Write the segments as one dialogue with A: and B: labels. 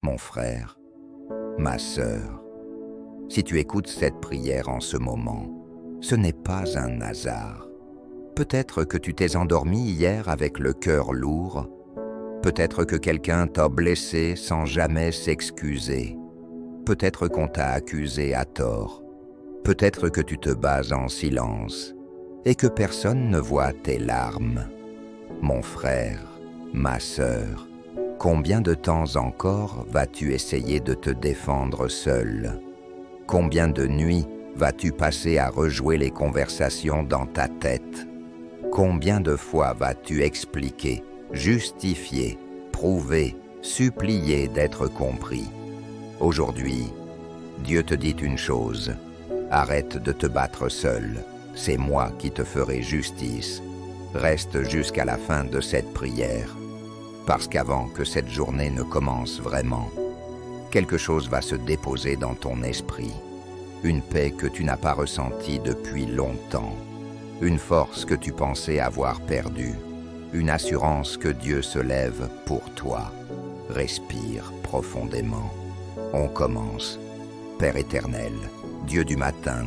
A: Mon frère, ma sœur, si tu écoutes cette prière en ce moment, ce n'est pas un hasard. Peut-être que tu t'es endormi hier avec le cœur lourd, peut-être que quelqu'un t'a blessé sans jamais s'excuser, peut-être qu'on t'a accusé à tort, peut-être que tu te bats en silence et que personne ne voit tes larmes. Mon frère, ma sœur, combien de temps encore vas-tu essayer de te défendre seul? Combien de nuits vas-tu passer à rejouer les conversations dans ta tête? Combien de fois vas-tu expliquer, justifier, prouver, supplier d'être compris? Aujourd'hui, Dieu te dit une chose, arrête de te battre seul, c'est moi qui te ferai justice. Reste jusqu'à la fin de cette prière, parce qu'avant que cette journée ne commence vraiment, quelque chose va se déposer dans ton esprit, une paix que tu n'as pas ressentie depuis longtemps, une force que tu pensais avoir perdue, une assurance que Dieu se lève pour toi. Respire profondément. On commence. Père éternel, Dieu du matin,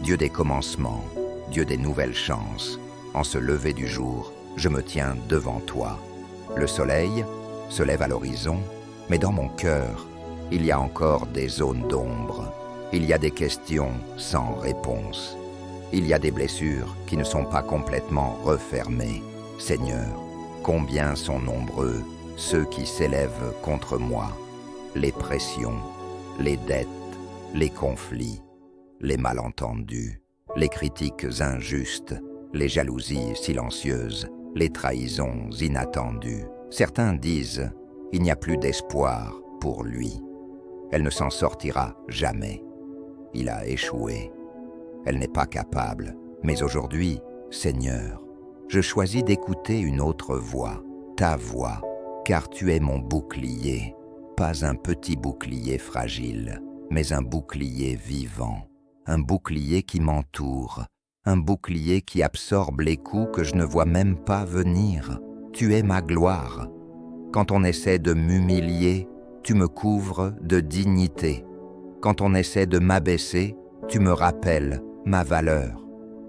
A: Dieu des commencements, Dieu des nouvelles chances, en ce lever du jour, je me tiens devant toi. Le soleil se lève à l'horizon, mais dans mon cœur, il y a encore des zones d'ombre. Il y a des questions sans réponse. Il y a des blessures qui ne sont pas complètement refermées. Seigneur, combien sont nombreux ceux qui s'élèvent contre moi, les pressions, les dettes, les conflits, les malentendus, les critiques injustes, les jalousies silencieuses, les trahisons inattendues. Certains disent « il n'y a plus d'espoir pour lui. Elle ne s'en sortira jamais. Il a échoué. Elle n'est pas capable. Mais aujourd'hui, Seigneur, je choisis d'écouter une autre voix, ta voix, car tu es mon bouclier, pas un petit bouclier fragile, mais un bouclier vivant, un bouclier qui m'entoure, un bouclier qui absorbe les coups que je ne vois même pas venir. Tu es ma gloire. Quand on essaie de m'humilier, tu me couvres de dignité. Quand on essaie de m'abaisser, tu me rappelles ma valeur.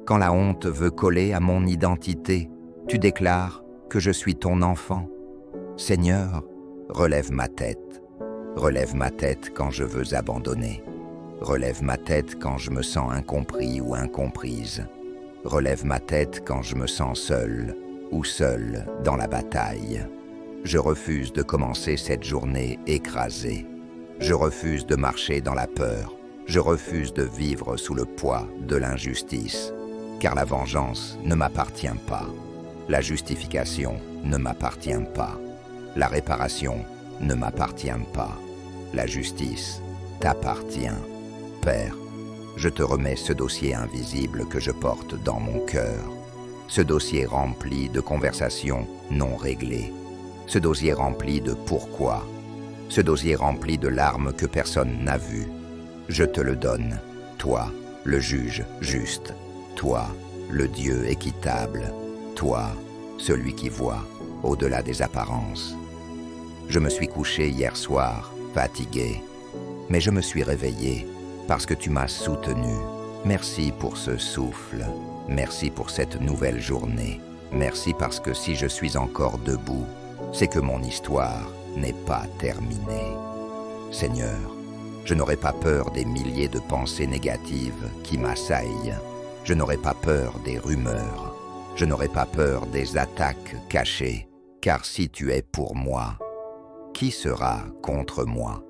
A: Quand la honte veut coller à mon identité, tu déclares que je suis ton enfant. Seigneur, relève ma tête. Relève ma tête quand je veux abandonner. Relève ma tête quand je me sens incompris ou incomprise. Relève ma tête quand je me sens seul ou seule dans la bataille. Je refuse de commencer cette journée écrasée. Je refuse de marcher dans la peur. Je refuse de vivre sous le poids de l'injustice. Car la vengeance ne m'appartient pas. La justification ne m'appartient pas. La réparation ne m'appartient pas. La justice t'appartient. Père, je te remets ce dossier invisible que je porte dans mon cœur. Ce dossier rempli de conversations non réglées. Ce dossier rempli de pourquoi. Ce dossier rempli de larmes que personne n'a vues. Je te le donne, toi, le juge juste. Toi, le Dieu équitable. Toi, celui qui voit au-delà des apparences. Je me suis couché hier soir, fatigué, mais je me suis réveillé parce que tu m'as soutenu. Merci pour ce souffle. Merci pour cette nouvelle journée. Merci parce que si je suis encore debout, c'est que mon histoire n'est pas terminée. Seigneur, je n'aurai pas peur des milliers de pensées négatives qui m'assaillent. Je n'aurai pas peur des rumeurs. Je n'aurai pas peur des attaques cachées. Car si tu es pour moi, qui sera contre moi?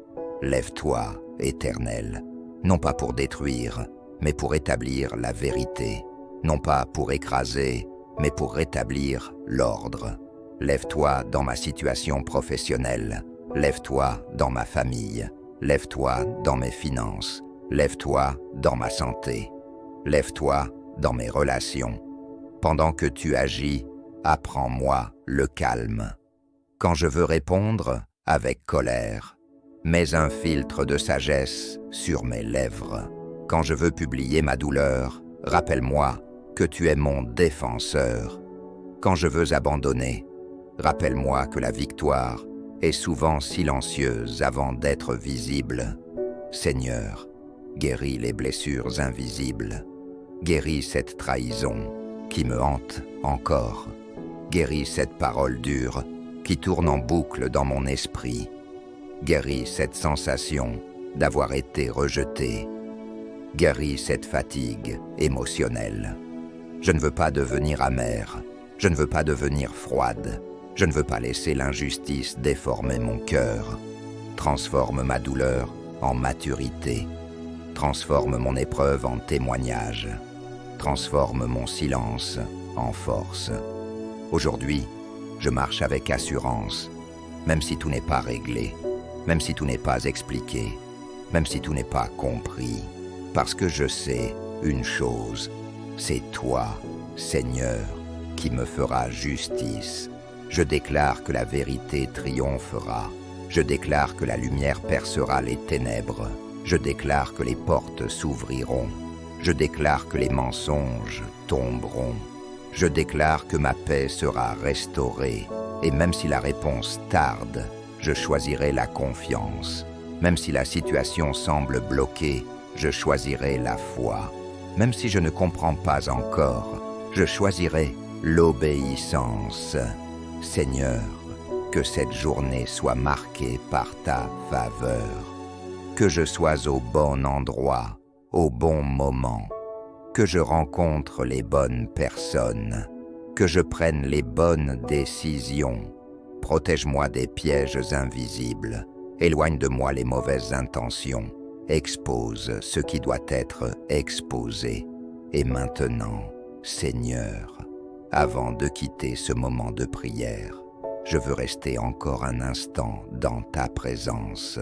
A: Lève-toi, Éternel, non pas pour détruire, mais pour établir la vérité, non pas pour écraser, mais pour rétablir l'ordre. Lève-toi dans ma situation professionnelle, lève-toi dans ma famille, lève-toi dans mes finances, lève-toi dans ma santé, lève-toi dans mes relations. Pendant que tu agis, apprends-moi le calme. Quand je veux répondre avec colère, mets un filtre de sagesse sur mes lèvres. Quand je veux publier ma douleur, rappelle-moi que tu es mon défenseur. Quand je veux abandonner, rappelle-moi que la victoire et souvent silencieuse avant d'être visible. Seigneur, guéris les blessures invisibles. Guéris cette trahison qui me hante encore. Guéris cette parole dure qui tourne en boucle dans mon esprit. Guéris cette sensation d'avoir été rejeté. Guéris cette fatigue émotionnelle. Je ne veux pas devenir amère. Je ne veux pas devenir froide. Je ne veux pas laisser l'injustice déformer mon cœur. Transforme ma douleur en maturité. Transforme mon épreuve en témoignage. Transforme mon silence en force. Aujourd'hui, je marche avec assurance, même si tout n'est pas réglé, même si tout n'est pas expliqué, même si tout n'est pas compris, parce que je sais une chose, c'est toi, Seigneur, qui me fera justice. Je déclare que la vérité triomphera. Je déclare que la lumière percera les ténèbres. Je déclare que les portes s'ouvriront. Je déclare que les mensonges tomberont. Je déclare que ma paix sera restaurée. Et même si la réponse tarde, je choisirai la confiance. Même si la situation semble bloquée, je choisirai la foi. Même si je ne comprends pas encore, je choisirai l'obéissance. Seigneur, que cette journée soit marquée par ta faveur. Que je sois au bon endroit, au bon moment. Que je rencontre les bonnes personnes. Que je prenne les bonnes décisions. Protège-moi des pièges invisibles. Éloigne de moi les mauvaises intentions. Expose ce qui doit être exposé. Et maintenant, Seigneur, avant de quitter ce moment de prière, je veux rester encore un instant dans ta présence,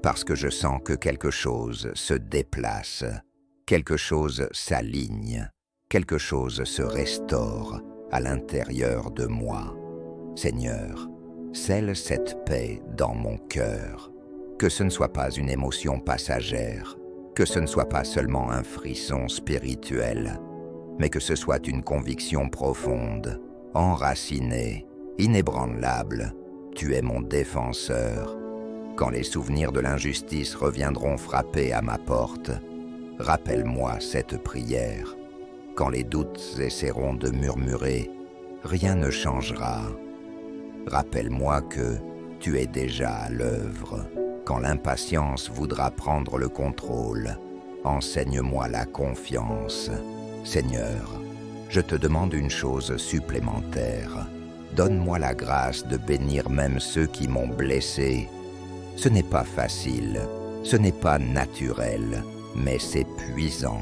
A: parce que je sens que quelque chose se déplace, quelque chose s'aligne, quelque chose se restaure à l'intérieur de moi. Seigneur, scelle cette paix dans mon cœur, que ce ne soit pas une émotion passagère, que ce ne soit pas seulement un frisson spirituel, mais que ce soit une conviction profonde, enracinée, inébranlable. Tu es mon défenseur. Quand les souvenirs de l'injustice reviendront frapper à ma porte, rappelle-moi cette prière. Quand les doutes essaieront de murmurer, rien ne changera. Rappelle-moi que tu es déjà à l'œuvre. Quand l'impatience voudra prendre le contrôle, enseigne-moi la confiance. Seigneur, je te demande une chose supplémentaire. Donne-moi la grâce de bénir même ceux qui m'ont blessé. Ce n'est pas facile, ce n'est pas naturel, mais c'est puissant.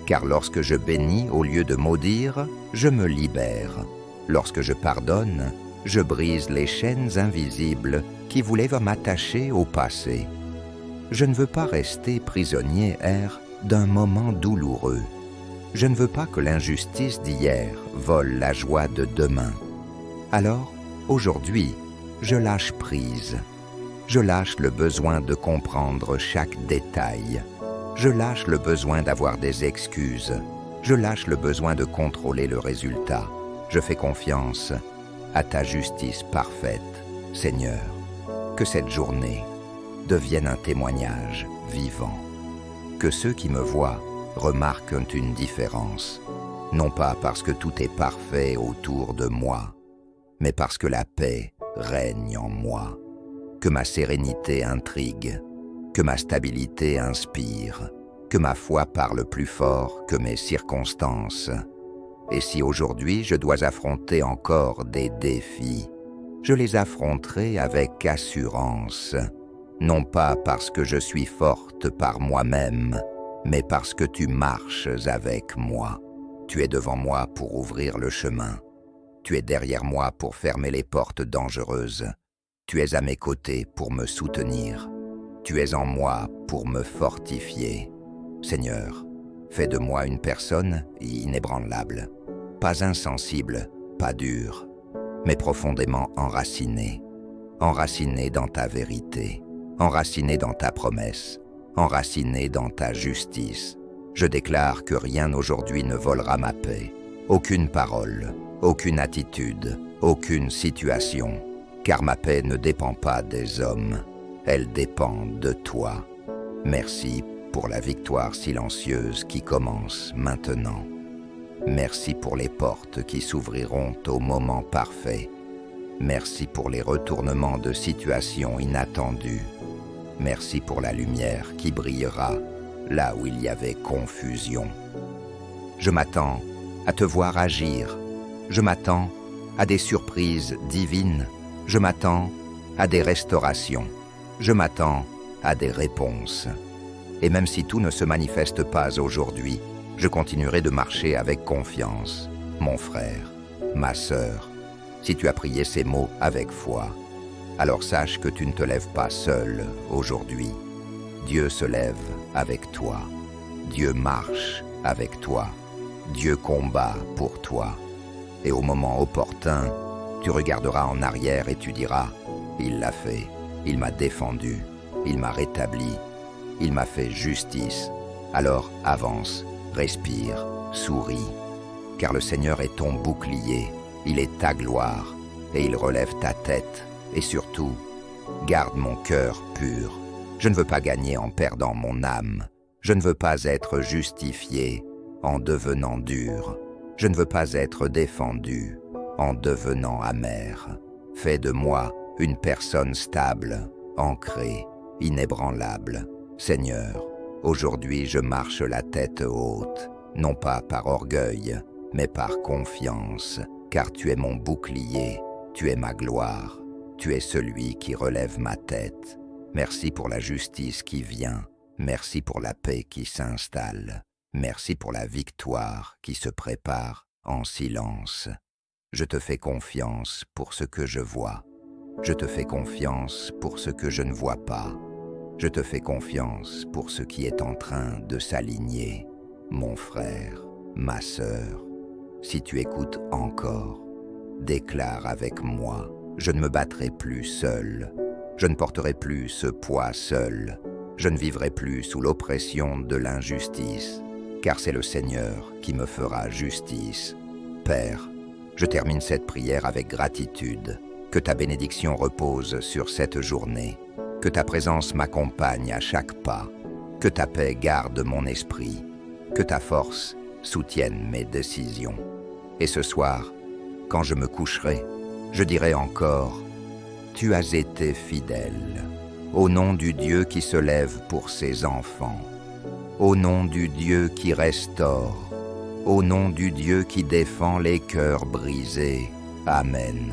A: Car lorsque je bénis au lieu de maudire, je me libère. Lorsque je pardonne, je brise les chaînes invisibles qui voulaient m'attacher au passé. Je ne veux pas rester prisonnier, d'un moment douloureux. Je ne veux pas que l'injustice d'hier vole la joie de demain. Alors, aujourd'hui, je lâche prise. Je lâche le besoin de comprendre chaque détail. Je lâche le besoin d'avoir des excuses. Je lâche le besoin de contrôler le résultat. Je fais confiance à ta justice parfaite, Seigneur. Que cette journée devienne un témoignage vivant. Que ceux qui me voient remarquent une différence, non pas parce que tout est parfait autour de moi, mais parce que la paix règne en moi, que ma sérénité intrigue, que ma stabilité inspire, que ma foi parle plus fort que mes circonstances. Et si aujourd'hui je dois affronter encore des défis, je les affronterai avec assurance, non pas parce que je suis forte par moi-même, mais parce que tu marches avec moi. Tu es devant moi pour ouvrir le chemin. Tu es derrière moi pour fermer les portes dangereuses. Tu es à mes côtés pour me soutenir. Tu es en moi pour me fortifier. Seigneur, fais de moi une personne inébranlable, pas insensible, pas dure, mais profondément enracinée. Enracinée dans ta vérité, enracinée dans ta promesse, enraciné dans ta justice. Je déclare que rien aujourd'hui ne volera ma paix. Aucune parole, aucune attitude, aucune situation, car ma paix ne dépend pas des hommes, elle dépend de toi. Merci pour la victoire silencieuse qui commence maintenant. Merci pour les portes qui s'ouvriront au moment parfait. Merci pour les retournements de situations inattendues. Merci pour la lumière qui brillera là où il y avait confusion. Je m'attends à te voir agir. Je m'attends à des surprises divines. Je m'attends à des restaurations. Je m'attends à des réponses. Et même si tout ne se manifeste pas aujourd'hui, je continuerai de marcher avec confiance. Mon frère, ma sœur, si tu as prié ces mots avec foi, alors sache que tu ne te lèves pas seul aujourd'hui. Dieu se lève avec toi. Dieu marche avec toi. Dieu combat pour toi. Et au moment opportun, tu regarderas en arrière et tu diras, « Il l'a fait, il m'a défendu, il m'a rétabli, il m'a fait justice. » Alors avance, respire, souris, car le Seigneur est ton bouclier, il est ta gloire, et il relève ta tête. Et surtout, garde mon cœur pur. Je ne veux pas gagner en perdant mon âme. Je ne veux pas être justifié en devenant dur. Je ne veux pas être défendu en devenant amer. Fais de moi une personne stable, ancrée, inébranlable. Seigneur, aujourd'hui je marche la tête haute, non pas par orgueil, mais par confiance, car tu es mon bouclier, tu es ma gloire, tu es celui qui relève ma tête. Merci pour la justice qui vient, merci pour la paix qui s'installe, merci pour la victoire qui se prépare en silence. Je te fais confiance pour ce que je vois. Je te fais confiance pour ce que je ne vois pas. Je te fais confiance pour ce qui est en train de s'aligner. Mon frère, ma sœur, si tu écoutes encore, déclare avec moi, je ne me battrai plus seul. Je ne porterai plus ce poids seul. Je ne vivrai plus sous l'oppression de l'injustice, car c'est le Seigneur qui me fera justice. Père, je termine cette prière avec gratitude. Que ta bénédiction repose sur cette journée. Que ta présence m'accompagne à chaque pas. Que ta paix garde mon esprit. Que ta force soutienne mes décisions. Et ce soir, quand je me coucherai, je dirai encore, « Tu as été fidèle, au nom du Dieu qui se lève pour ses enfants, au nom du Dieu qui restaure, au nom du Dieu qui défend les cœurs brisés. Amen. »